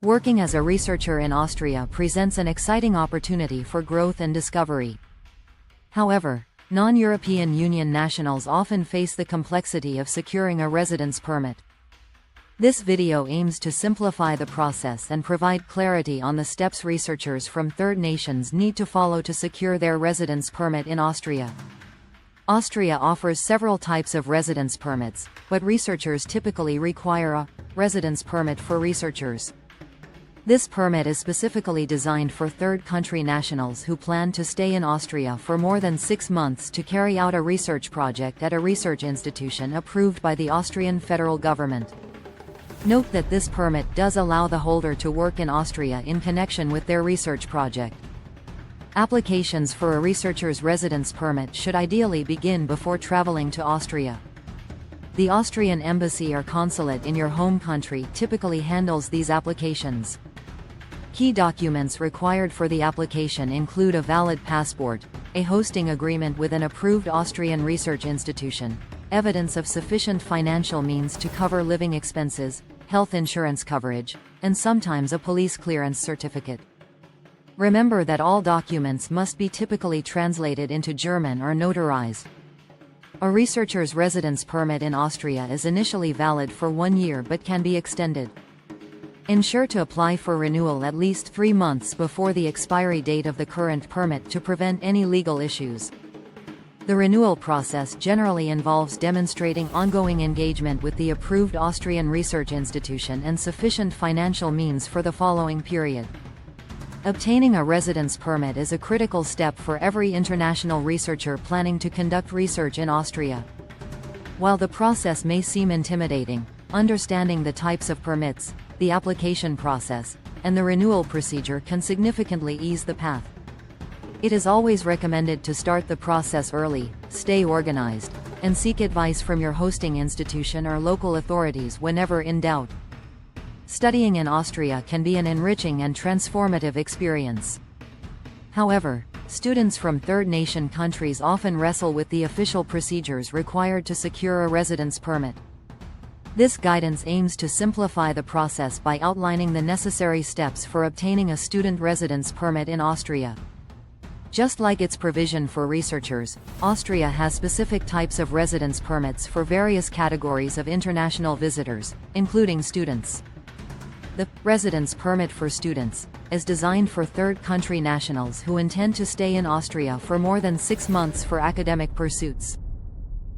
Working as a researcher in Austria presents an exciting opportunity for growth and discovery. However, non-European Union nationals often face the complexity of securing a residence permit. This video aims to simplify the process and provide clarity on the steps researchers from third nations need to follow to secure their residence permit in Austria. Austria offers several types of residence permits, but researchers typically require a residence permit for researchers. This permit is specifically designed for third country nationals who plan to stay in Austria for more than 6 months to carry out a research project at a research institution approved by the Austrian federal government. Note that this permit does allow the holder to work in Austria in connection with their research project. Applications for a researcher's residence permit should ideally begin before traveling to Austria. The Austrian embassy or consulate in your home country typically handles these applications. Key documents required for the application include a valid passport, a hosting agreement with an approved Austrian research institution, evidence of sufficient financial means to cover living expenses, health insurance coverage, and sometimes a police clearance certificate. Remember that all documents must be typically translated into German or notarized. A researcher's residence permit in Austria is initially valid for 1 year but can be extended. Ensure to apply for renewal at least 3 months before the expiry date of the current permit to prevent any legal issues. The renewal process generally involves demonstrating ongoing engagement with the approved Austrian research institution and sufficient financial means for the following period. Obtaining a residence permit is a critical step for every international researcher planning to conduct research in Austria. While the process may seem intimidating, understanding the types of permits, the application process, and the renewal procedure can significantly ease the path. It is always recommended to start the process early, stay organized, and seek advice from your hosting institution or local authorities whenever in doubt. Studying in Austria can be an enriching and transformative experience. However, students from third nation countries often wrestle with the official procedures required to secure a residence permit. This guidance aims to simplify the process by outlining the necessary steps for obtaining a student residence permit in Austria. Just like its provision for researchers, Austria has specific types of residence permits for various categories of international visitors, including students. The residence permit for students is designed for third country nationals who intend to stay in Austria for more than 6 months for academic pursuits.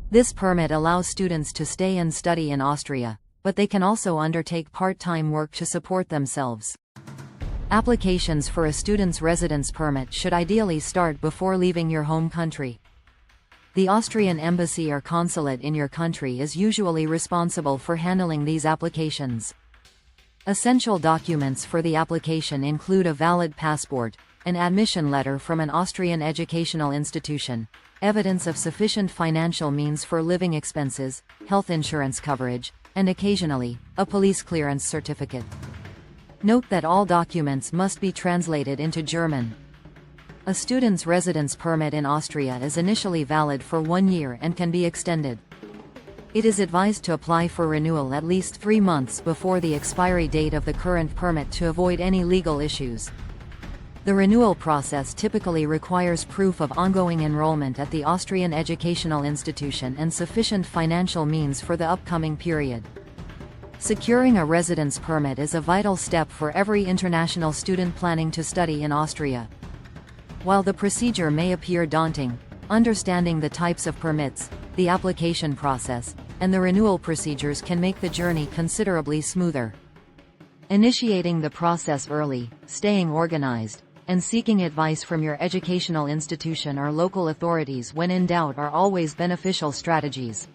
This permit allows students to stay and study in Austria, but they can also undertake part-time work to support themselves. Applications for a student's residence permit should ideally start before leaving your home country. The Austrian embassy or consulate in your country is usually responsible for handling these applications. Essential documents for the application include a valid passport, an admission letter from an Austrian educational institution, evidence of sufficient financial means for living expenses, health insurance coverage, and occasionally, a police clearance certificate. Note that all documents must be translated into German. A student's residence permit in Austria is initially valid for 1 year and can be extended. It is advised to apply for renewal at least 3 months before the expiry date of the current permit to avoid any legal issues. The renewal process typically requires proof of ongoing enrollment at the Austrian educational institution and sufficient financial means for the upcoming period. Securing a residence permit is a vital step for every international student planning to study in Austria. While the procedure may appear daunting, understanding the types of permits, the application process, and the renewal procedures can make the journey considerably smoother. Initiating the process early, staying organized, and seeking advice from your educational institution or local authorities when in doubt are always beneficial strategies.